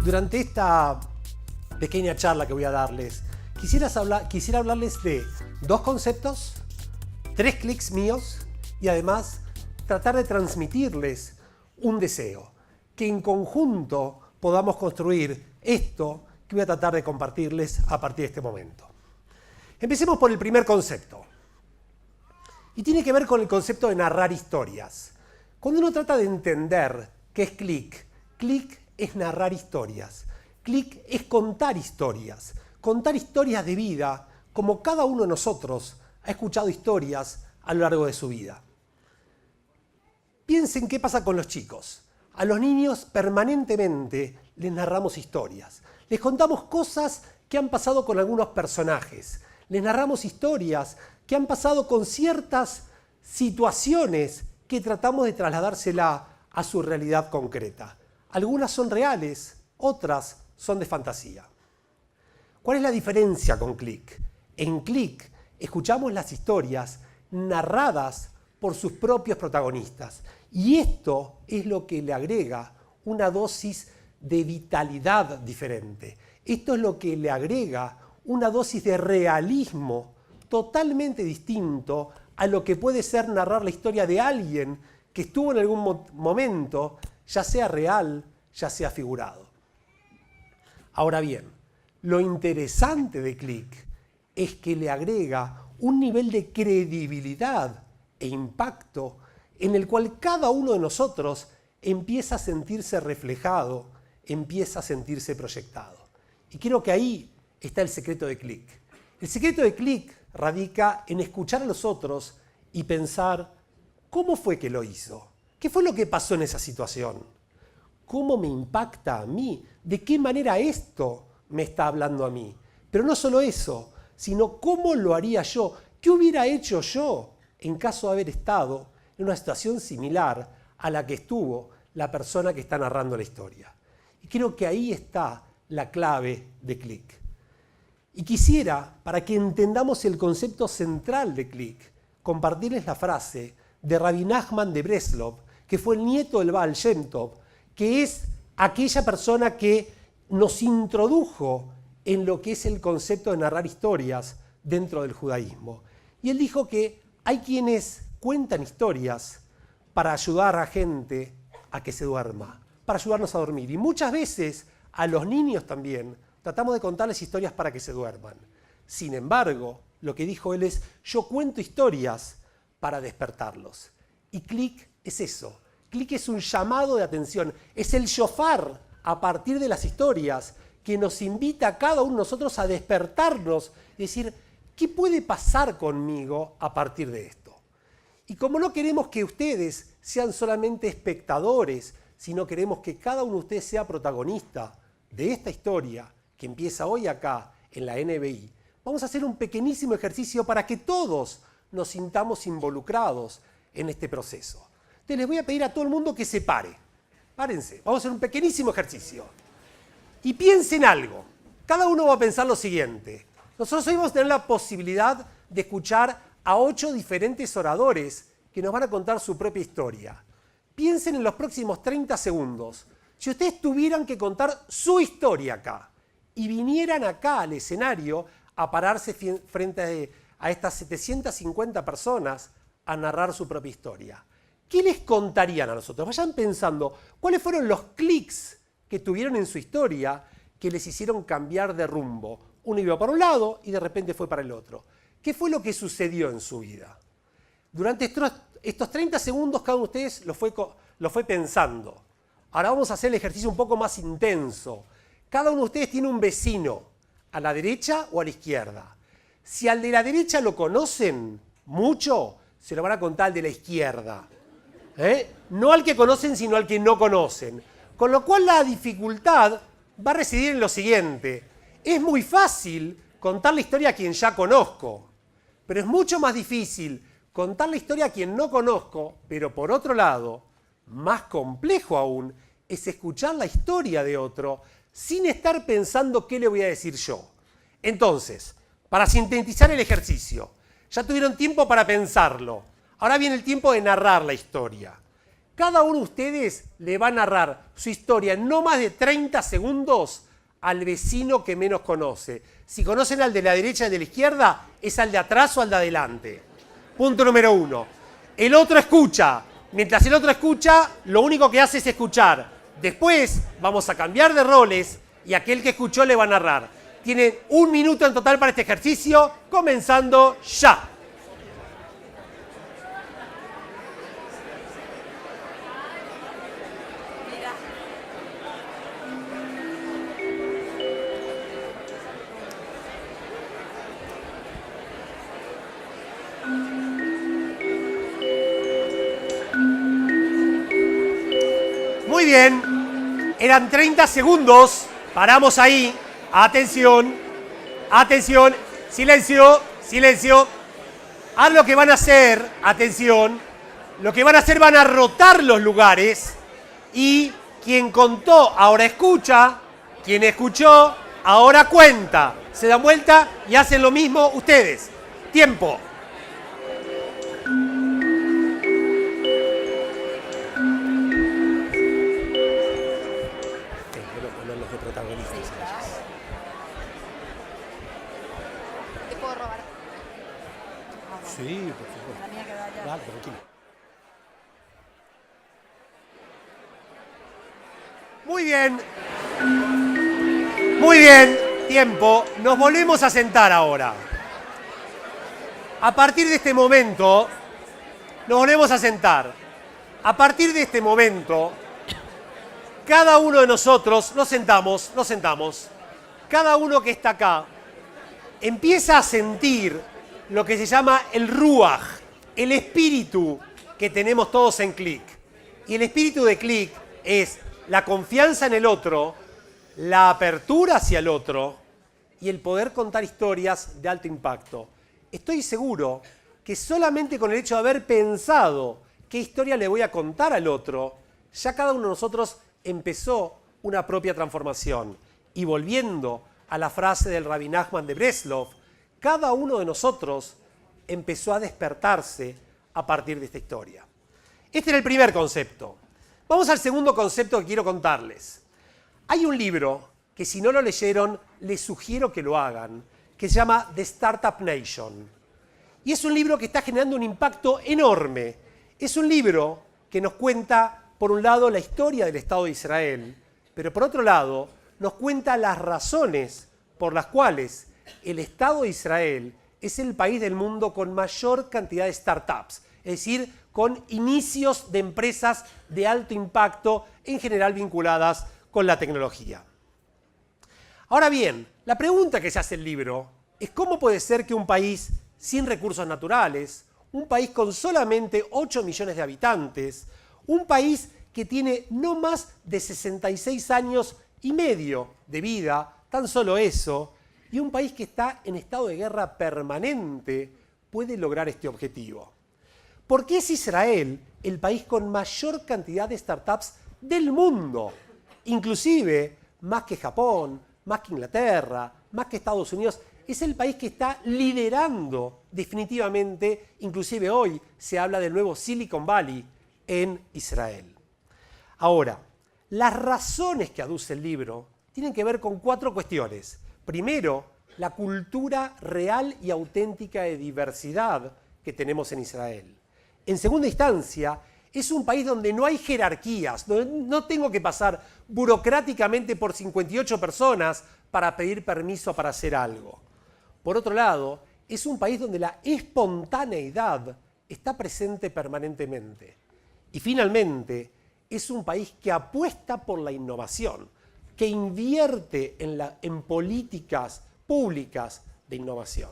Durante esta pequeña charla que voy a darles, quisiera hablarles de dos conceptos, 3 clics míos y además tratar de transmitirles un deseo, que en conjunto podamos construir esto que voy a tratar de compartirles a partir de este momento. Empecemos por el primer concepto. Y tiene que ver con el concepto de narrar historias. Cuando uno trata de entender qué es clic, clic es narrar historias. Clic es contar historias de vida, como cada uno de nosotros ha escuchado historias a lo largo de su vida. Piensen qué pasa con los chicos. A los niños permanentemente les narramos historias. Les contamos cosas que han pasado con algunos personajes. Les narramos historias que han pasado con ciertas situaciones que tratamos de trasladársela a su realidad concreta. Algunas son reales, otras son de fantasía. ¿Cuál es la diferencia con clic? En clic escuchamos las historias narradas por sus propios protagonistas. Y esto es lo que le agrega una dosis de vitalidad diferente. Esto es lo que le agrega una dosis de realismo totalmente distinto a lo que puede ser narrar la historia de alguien que estuvo en algún momento, ya sea real, ya sea figurado. Ahora bien, lo interesante de clic es que le agrega un nivel de credibilidad e impacto en el cual cada uno de nosotros empieza a sentirse reflejado, empieza a sentirse proyectado. Y creo que ahí está el secreto de clic. El secreto de clic radica en escuchar a los otros y pensar ¿cómo fue que lo hizo? ¿Qué fue lo que pasó en esa situación? ¿Cómo me impacta a mí? ¿De qué manera esto me está hablando a mí? Pero no solo eso, sino cómo lo haría yo. ¿Qué hubiera hecho yo en caso de haber estado en una situación similar a la que estuvo la persona que está narrando la historia? Y creo que ahí está la clave de clic. Y quisiera, para que entendamos el concepto central de clic, compartirles la frase de Rabbi Nachman de Breslov, que fue el nieto del Baal Shem Tov, que es aquella persona que nos introdujo en lo que es el concepto de narrar historias dentro del judaísmo. Y él dijo que hay quienes cuentan historias para ayudar a gente a que se duerma, para ayudarnos a dormir. Y muchas veces a los niños también tratamos de contarles historias para que se duerman. Sin embargo, lo que dijo él es, yo cuento historias para despertarlos. Y clic es eso. Clic es un llamado de atención. Es el shofar a partir de las historias que nos invita a cada uno de nosotros a despertarnos y decir, ¿qué puede pasar conmigo a partir de esto? Y como no queremos que ustedes sean solamente espectadores, sino queremos que cada uno de ustedes sea protagonista de esta historia que empieza hoy acá en la NBI, vamos a hacer un pequeñísimo ejercicio para que todos nos sintamos involucrados en este proceso. Entonces les voy a pedir a todo el mundo que se pare. Párense, vamos a hacer un pequeñísimo ejercicio. Y piensen algo. Cada uno va a pensar lo siguiente. Nosotros hoy vamos a tener la posibilidad de escuchar a 8 diferentes oradores que nos van a contar su propia historia. Piensen en los próximos 30 segundos. Si ustedes tuvieran que contar su historia acá y vinieran acá al escenario a pararse frente a estas 750 personas a narrar su propia historia, ¿qué les contarían a nosotros? Vayan pensando, ¿cuáles fueron los clics que tuvieron en su historia que les hicieron cambiar de rumbo? Uno iba para un lado y de repente fue para el otro. ¿Qué fue lo que sucedió en su vida? Durante estos 30 segundos cada uno de ustedes lo fue pensando. Ahora vamos a hacer el ejercicio un poco más intenso. Cada uno de ustedes tiene un vecino, a la derecha o a la izquierda. Si al de la derecha lo conocen mucho, se lo van a contar al de la izquierda. No al que conocen, sino al que no conocen. Con lo cual la dificultad va a residir en lo siguiente. Es muy fácil contar la historia a quien ya conozco, pero es mucho más difícil contar la historia a quien no conozco, pero por otro lado, más complejo aún, es escuchar la historia de otro sin estar pensando qué le voy a decir yo. Entonces, para sintetizar el ejercicio, ya tuvieron tiempo para pensarlo. Ahora viene el tiempo de narrar la historia. Cada uno de ustedes le va a narrar su historia en no más de 30 segundos al vecino que menos conoce. Si conocen al de la derecha y al de la izquierda, es al de atrás o al de adelante. Punto número 1. El otro escucha. Mientras el otro escucha, lo único que hace es escuchar. Después vamos a cambiar de roles y aquel que escuchó le va a narrar. Tienen 1 minuto en total para este ejercicio, comenzando ya. Muy bien, eran 30 segundos, paramos ahí, atención, atención, silencio, silencio. Haz lo que van a hacer, atención, lo que van a hacer van a rotar los lugares y quien contó ahora escucha, quien escuchó ahora cuenta. Se dan vuelta y hacen lo mismo ustedes. Tiempo. Sí, por supuesto. La mía queda allá. Dale, tranquilo. Muy bien. Muy bien. Tiempo. Nos volvemos a sentar ahora. A partir de este momento, nos volvemos a sentar. A partir de este momento, cada uno de nosotros, nos sentamos. Cada uno que está acá, empieza a sentir lo que se llama el ruaj, el espíritu que tenemos todos en Click. Y el espíritu de Click es la confianza en el otro, la apertura hacia el otro y el poder contar historias de alto impacto. Estoy seguro que solamente con el hecho de haber pensado qué historia le voy a contar al otro, ya cada uno de nosotros empezó una propia transformación. Y volviendo a la frase del Rabbi Nachman de Breslov, cada uno de nosotros empezó a despertarse a partir de esta historia. Este era el primer concepto. Vamos al segundo concepto que quiero contarles. Hay un libro que si no lo leyeron, les sugiero que lo hagan, que se llama The Startup Nation. Y es un libro que está generando un impacto enorme. Es un libro que nos cuenta, por un lado, la historia del Estado de Israel, pero por otro lado, nos cuenta las razones por las cuales el Estado de Israel es el país del mundo con mayor cantidad de startups, es decir, con inicios de empresas de alto impacto, en general vinculadas con la tecnología. Ahora bien, la pregunta que se hace el libro es cómo puede ser que un país sin recursos naturales, un país con solamente 8 millones de habitantes, un país que tiene no más de 66 años y medio de vida, tan solo eso, y un país que está en estado de guerra permanente, puede lograr este objetivo. ¿Por qué es Israel el país con mayor cantidad de startups del mundo? Inclusive, más que Japón, más que Inglaterra, más que Estados Unidos, es el país que está liderando definitivamente, inclusive hoy se habla del nuevo Silicon Valley en Israel. Ahora, las razones que aduce el libro tienen que ver con 4 cuestiones. Primero, la cultura real y auténtica de diversidad que tenemos en Israel. En segunda instancia, es un país donde no hay jerarquías, no tengo que pasar burocráticamente por 58 personas para pedir permiso para hacer algo. Por otro lado, es un país donde la espontaneidad está presente permanentemente. Y finalmente, es un país que apuesta por la innovación, que invierte en políticas públicas de innovación.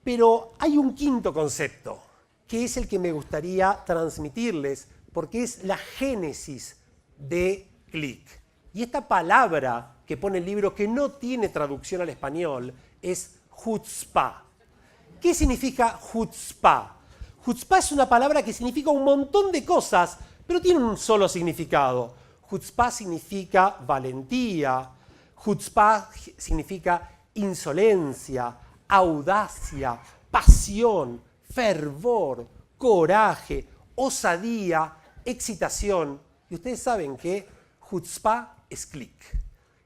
Pero hay un quinto concepto, que es el que me gustaría transmitirles, porque es la génesis de Click. Y esta palabra que pone el libro, que no tiene traducción al español, es chutzpah. ¿Qué significa chutzpah? Chutzpah es una palabra que significa un montón de cosas, pero tiene un solo significado. Chutzpah significa valentía, chutzpah significa insolencia, audacia, pasión, fervor, coraje, osadía, excitación. Y ustedes saben que Chutzpah es click.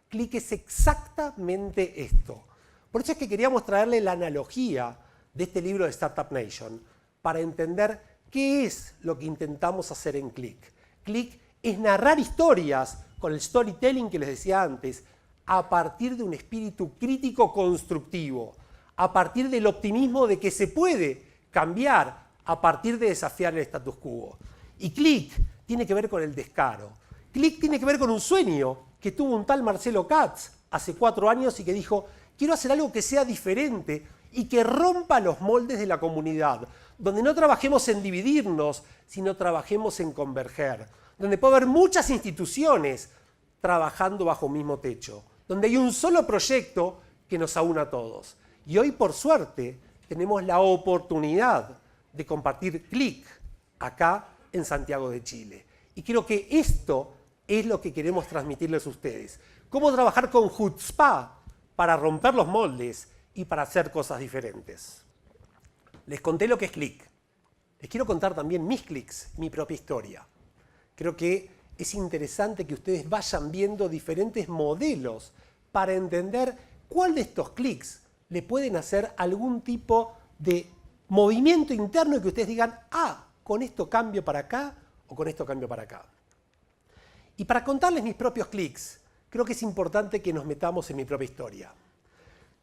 Click es exactamente esto. Por eso es que queríamos traerle la analogía de este libro de Startup Nation para entender qué es lo que intentamos hacer en Click. Click es narrar historias con el storytelling que les decía antes, a partir de un espíritu crítico constructivo, a partir del optimismo de que se puede cambiar a partir de desafiar el status quo. Y Click tiene que ver con el descaro. Click tiene que ver con un sueño que tuvo un tal Marcelo Katz hace 4 años y que dijo, quiero hacer algo que sea diferente y que rompa los moldes de la comunidad, donde no trabajemos en dividirnos, sino trabajemos en converger, donde puede haber muchas instituciones trabajando bajo un mismo techo, donde hay un solo proyecto que nos aúna a todos. Y hoy, por suerte, tenemos la oportunidad de compartir Click acá en Santiago de Chile. Y creo que esto es lo que queremos transmitirles a ustedes. Cómo trabajar con Chutzpah para romper los moldes y para hacer cosas diferentes. Les conté lo que es Click. Les quiero contar también mis clics, mi propia historia. Creo que es interesante que ustedes vayan viendo diferentes modelos para entender cuál de estos clics le pueden hacer algún tipo de movimiento interno y que ustedes digan, ah, con esto cambio para acá o con esto cambio para acá. Y para contarles mis propios clics, creo que es importante que nos metamos en mi propia historia.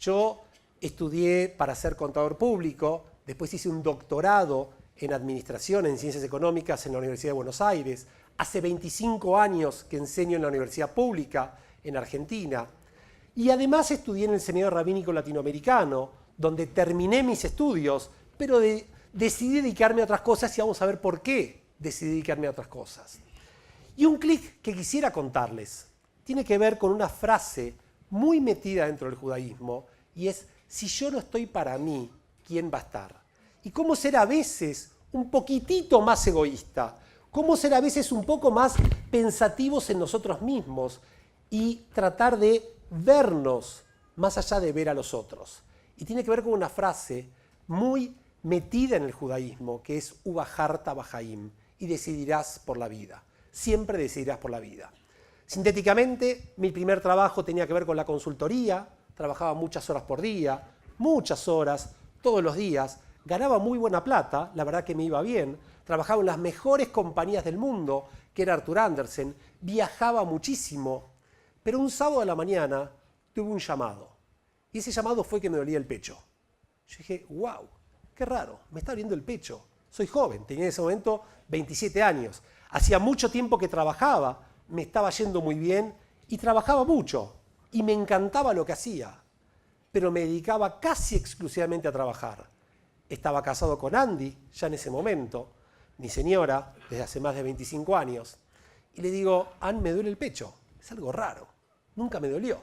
Yo estudié para ser contador público, después hice un doctorado en Administración, en Ciencias Económicas en la Universidad de Buenos Aires. Hace 25 años que enseño en la Universidad Pública en Argentina. Y además estudié en el Seminario Rabínico Latinoamericano, donde terminé mis estudios, pero decidí dedicarme a otras cosas y vamos a ver por qué decidí dedicarme a otras cosas. Y un clic que quisiera contarles tiene que ver con una frase muy metida dentro del judaísmo y es, si yo no estoy para mí, ¿quién va a estar? Y cómo ser a veces un poquitito más egoísta, cómo ser a veces un poco más pensativos en nosotros mismos y tratar de vernos más allá de ver a los otros. Y tiene que ver con una frase muy metida en el judaísmo, que es Ubaharta Bajaim, y decidirás por la vida. Siempre decidirás por la vida. Sintéticamente, mi primer trabajo tenía que ver con la consultoría, trabajaba muchas horas por día, muchas horas, todos los días, ganaba muy buena plata, la verdad que me iba bien, trabajaba en las mejores compañías del mundo, que era Arthur Andersen, viajaba muchísimo, pero un sábado a la mañana tuve un llamado, y ese llamado fue que me dolía el pecho. Yo dije, wow, qué raro, me está doliendo el pecho, soy joven, tenía en ese momento 27 años, hacía mucho tiempo que trabajaba, me estaba yendo muy bien y trabajaba mucho y me encantaba lo que hacía, pero me dedicaba casi exclusivamente a trabajar. Estaba casado con Andy, ya en ese momento, mi señora, desde hace más de 25 años, y le digo, Ann, me duele el pecho, es algo raro, nunca me dolió.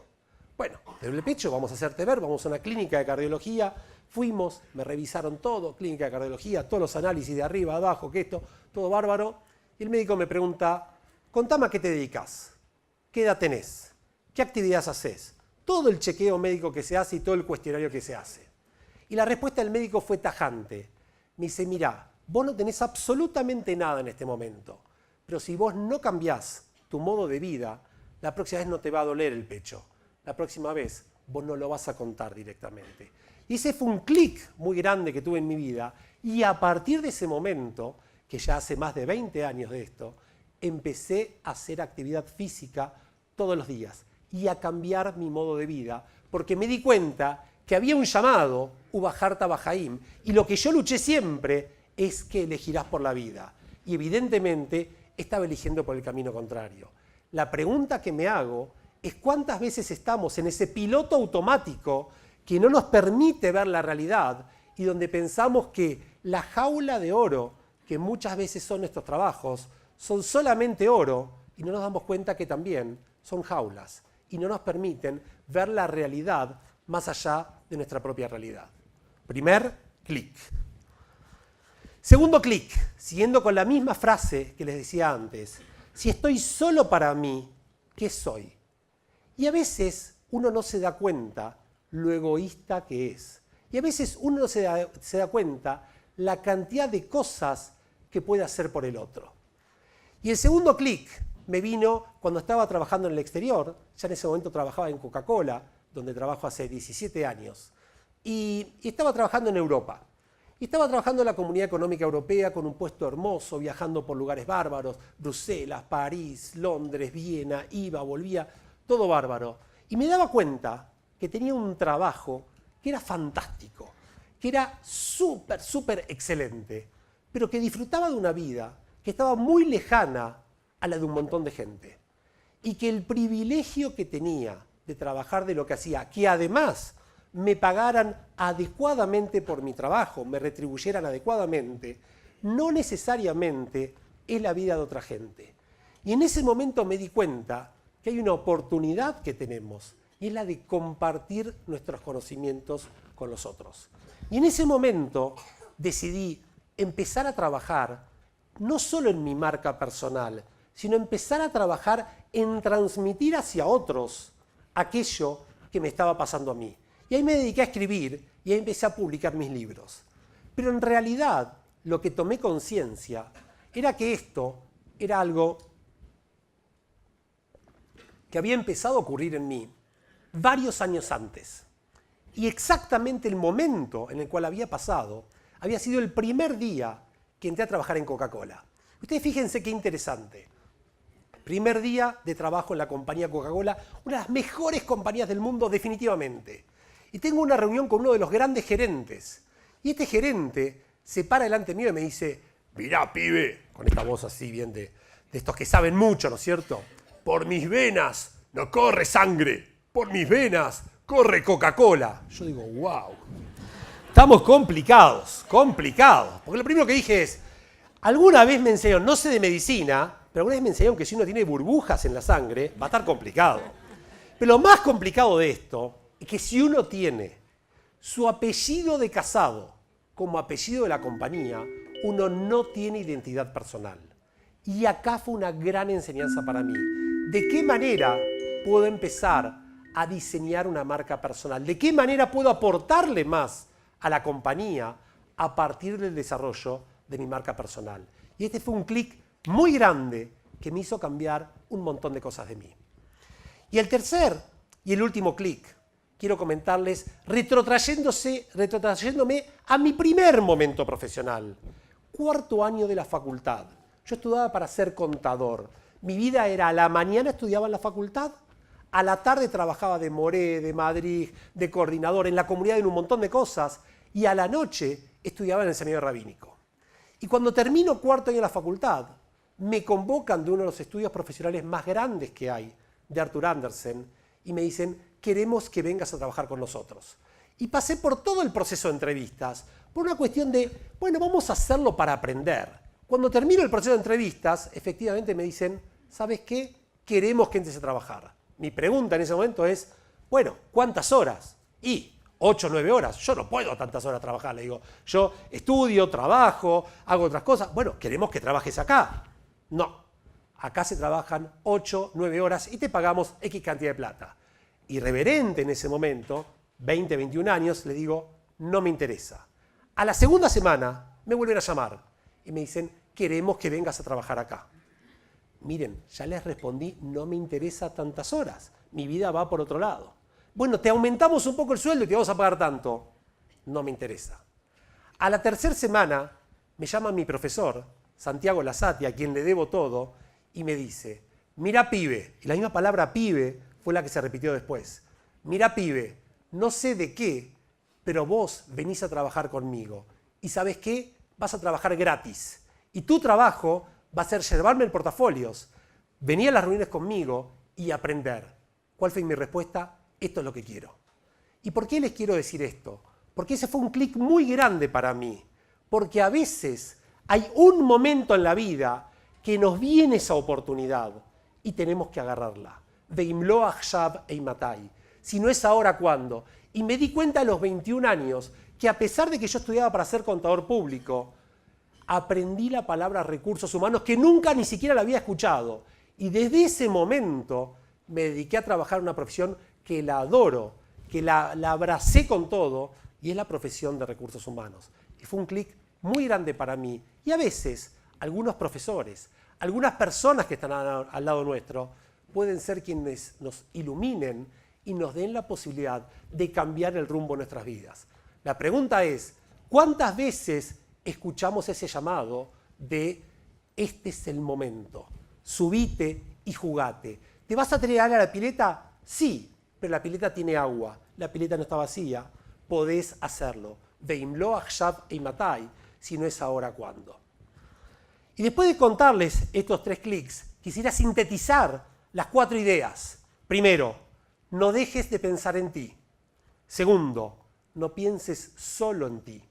Bueno, te duele el pecho, vamos a hacerte ver, vamos a una clínica de cardiología, fuimos, me revisaron todo, clínica de cardiología, todos los análisis de arriba, abajo, que esto, todo bárbaro, y el médico me pregunta, contame a qué te dedicas, qué edad tenés, qué actividades haces, todo el chequeo médico que se hace y todo el cuestionario que se hace. Y la respuesta del médico fue tajante. Me dice, mirá, vos no tenés absolutamente nada en este momento, pero si vos no cambiás tu modo de vida, la próxima vez no te va a doler el pecho. La próxima vez vos no lo vas a contar directamente. Y ese fue un clic muy grande que tuve en mi vida. Y a partir de ese momento, que ya hace más de 20 años de esto, empecé a hacer actividad física todos los días y a cambiar mi modo de vida, porque me di cuenta que había un llamado, Ubaharta Bajaim, y lo que yo luché siempre es que elegirás por la vida. Y evidentemente estaba eligiendo por el camino contrario. La pregunta que me hago es cuántas veces estamos en ese piloto automático que no nos permite ver la realidad y donde pensamos que la jaula de oro, que muchas veces son nuestros trabajos, son solamente oro y no nos damos cuenta que también son jaulas y no nos permiten ver la realidad más allá de nuestra propia realidad. Primer clic. Segundo clic, siguiendo con la misma frase que les decía antes. Si estoy solo para mí, ¿qué soy? Y a veces uno no se da cuenta lo egoísta que es. Y a veces uno no se da cuenta la cantidad de cosas que puede hacer por el otro. Y el segundo clic me vino cuando estaba trabajando en el exterior. Ya en ese momento trabajaba en Coca-Cola, donde trabajo hace 17 años. Y estaba trabajando en Europa. Y estaba trabajando en la Comunidad Económica Europea con un puesto hermoso, viajando por lugares bárbaros, Bruselas, París, Londres, Viena, iba, volvía, todo bárbaro. Y me daba cuenta que tenía un trabajo que era fantástico, que era súper excelente, pero que disfrutaba de una vida que estaba muy lejana a la de un montón de gente. Y que el privilegio que tenía de trabajar de lo que hacía, que además me pagaran adecuadamente por mi trabajo, me retribuyeran adecuadamente, no necesariamente es la vida de otra gente. Y en ese momento me di cuenta que hay una oportunidad que tenemos, y es la de compartir nuestros conocimientos con los otros. Y en ese momento decidí empezar a trabajar no solo en mi marca personal, sino empezar a trabajar en transmitir hacia otros aquello que me estaba pasando a mí. Y ahí me dediqué a escribir y ahí empecé a publicar mis libros. Pero en realidad lo que tomé conciencia era que esto era algo que había empezado a ocurrir en mí varios años antes. Y exactamente el momento en el cual había pasado había sido el primer día que entré a trabajar en Coca-Cola. Ustedes fíjense qué interesante. Primer día de trabajo en la compañía Coca-Cola, una de las mejores compañías del mundo definitivamente. Y tengo una reunión con uno de los grandes gerentes. Y este gerente se para delante mío y me dice, mirá, pibe, con esta voz así bien de estos que saben mucho, ¿no es cierto? Por mis venas no corre sangre, por mis venas corre Coca-Cola. Yo digo, wow, estamos complicados. Porque lo primero que dije es, alguna vez me enseñaron, no sé de medicina, pero alguna vez me enseñaron que si uno tiene burbujas en la sangre, va a estar complicado. Pero lo más complicado de esto es que si uno tiene su apellido de casado como apellido de la compañía, uno no tiene identidad personal. Y acá fue una gran enseñanza para mí. ¿De qué manera puedo empezar a diseñar una marca personal? ¿De qué manera puedo aportarle más a la compañía a partir del desarrollo de mi marca personal? Y este fue un clic muy grande que me hizo cambiar un montón de cosas de mí. Y el tercer y el último clic, quiero comentarles retrotrayéndome a mi primer momento profesional. Cuarto año de la facultad. Yo estudiaba para ser contador. Mi vida era, a la mañana estudiaba en la facultad, a la tarde trabajaba de moré, de Madrid, de coordinador, en la comunidad en un montón de cosas, y a la noche estudiaba en el seminario rabínico. Y cuando termino cuarto año de la facultad, me convocan de uno de los estudios profesionales más grandes que hay, de Arthur Andersen, y me dicen, queremos que vengas a trabajar con nosotros. Y pasé por todo el proceso de entrevistas, por una cuestión de, bueno, vamos a hacerlo para aprender. Cuando termino el proceso de entrevistas, efectivamente me dicen, ¿sabes qué? Queremos que entres a trabajar. Mi pregunta en ese momento es, bueno, ¿cuántas horas? Y 8 o 9 horas. Yo no puedo tantas horas trabajar. Le digo, yo estudio, trabajo, hago otras cosas. Bueno, queremos que trabajes acá. No. Acá se trabajan 8, 9 horas y te pagamos X cantidad de plata. Irreverente en ese momento, 20, 21 años, le digo, no me interesa. A la segunda semana me vuelven a llamar y me dicen, queremos que vengas a trabajar acá. Miren, ya les respondí, no me interesa tantas horas, mi vida va por otro lado. Bueno, te aumentamos un poco el sueldo y te vamos a pagar tanto. No me interesa. A la tercera semana me llama mi profesor, Santiago Lasati, a quien le debo todo, y me dice, mira pibe, y la misma palabra pibe fue la que se repitió después. Mira pibe, no sé de qué, pero vos venís a trabajar conmigo. ¿Y sabés qué? Vas a trabajar gratis. Y tu trabajo va a ser llevarme el portafolios, venir a las reuniones conmigo y aprender. ¿Cuál fue mi respuesta? Esto es lo que quiero. ¿Y por qué les quiero decir esto? Porque ese fue un clic muy grande para mí. Porque a veces hay un momento en la vida que nos viene esa oportunidad y tenemos que agarrarla. Veimlo achshav eimatai. Si no es ahora, ¿cuándo? Y me di cuenta a los 21 años que a pesar de que yo estudiaba para ser contador público, aprendí la palabra recursos humanos que nunca ni siquiera la había escuchado. Y desde ese momento me dediqué a trabajar en una profesión que la adoro, que la abracé con todo, y es la profesión de recursos humanos. Y fue un clic muy grande para mí. Y a veces algunos profesores, algunas personas que están al lado nuestro, pueden ser quienes nos iluminen y nos den la posibilidad de cambiar el rumbo de nuestras vidas. La pregunta es, ¿cuántas veces escuchamos ese llamado de este es el momento? Subite y jugate. ¿Te vas a tirar a la pileta? Sí, pero la pileta tiene agua, la pileta no está vacía, podés hacerlo. Veimlo achshav eimatai, si no es ahora, ¿cuándo? Y después de contarles estos 3 clics, quisiera sintetizar las 4 ideas. Primero, no dejes de pensar en ti. Segundo, no pienses solo en ti.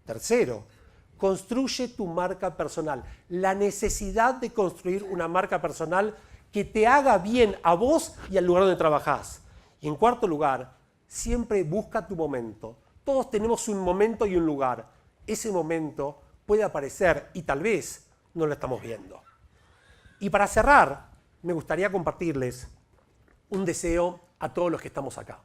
Tercero, construye tu marca personal. La necesidad de construir una marca personal que te haga bien a vos y al lugar donde trabajás. Y en cuarto lugar, siempre busca tu momento. Todos tenemos un momento y un lugar. Ese momento puede aparecer y tal vez no lo estamos viendo. Y para cerrar, me gustaría compartirles un deseo a todos los que estamos acá.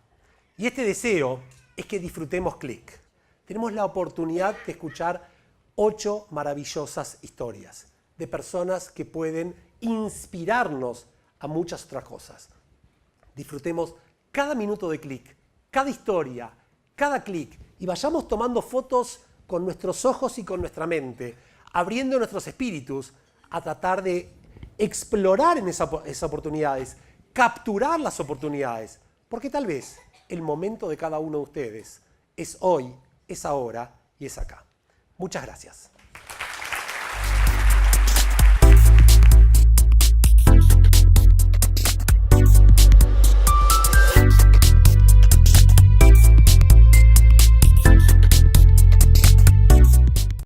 Y este deseo es que disfrutemos Click. Tenemos la oportunidad de escuchar 8 maravillosas historias de personas que pueden inspirarnos a muchas otras cosas. Disfrutemos cada minuto de Click, cada historia, cada clic y vayamos tomando fotos con nuestros ojos y con nuestra mente, abriendo nuestros espíritus a tratar de explorar en esas oportunidades, capturar las oportunidades, porque tal vez el momento de cada uno de ustedes es hoy, es ahora y es acá. Muchas gracias.